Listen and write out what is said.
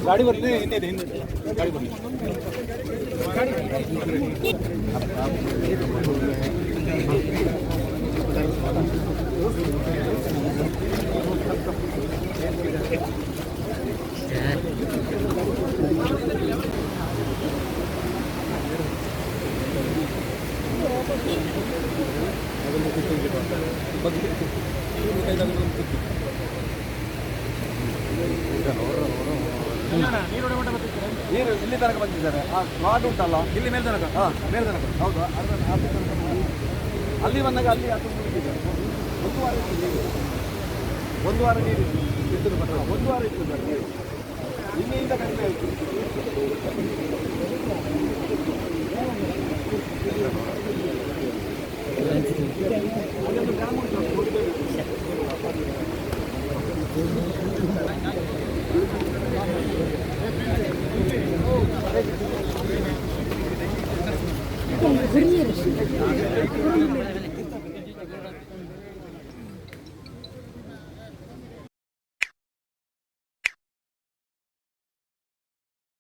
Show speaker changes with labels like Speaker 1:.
Speaker 1: ಗಾಡಿ ಬರಲಿ ಹಿಂದೆ ಹಿಂದೆ ಗಾಡಿ ಬರಲಿ ನೀರು ಇಲ್ಲಿ ತನಕ ಬಂದಿದ್ದಾರೆ. ಆ ರಾಡ್ ಉಂಟಲ್ಲ ಇಲ್ಲಿ ಮೇಲೆ ತನಕ, ಮೇಲೆ ತನಕ ಹೌದು. ಅಲ್ಲಿ ಬಂದಾಗ ಅಲ್ಲಿ ಅದು ಮುಗಿದಿದ್ದಾರೆ. ಒಂದು ವಾರ ನೀರು ಇತ್ತು ಬಟ್ ಒಂದು ವಾರ ಇತ್ತು ಸರ್ ನೀರು. ನಿನ್ನೆಯಿಂದ ಕಡಿಮೆ ಆಯಿತು. ಅದೊಂದು ಡ್ಯಾಮ್ ಉಂಟು
Speaker 2: Вернее,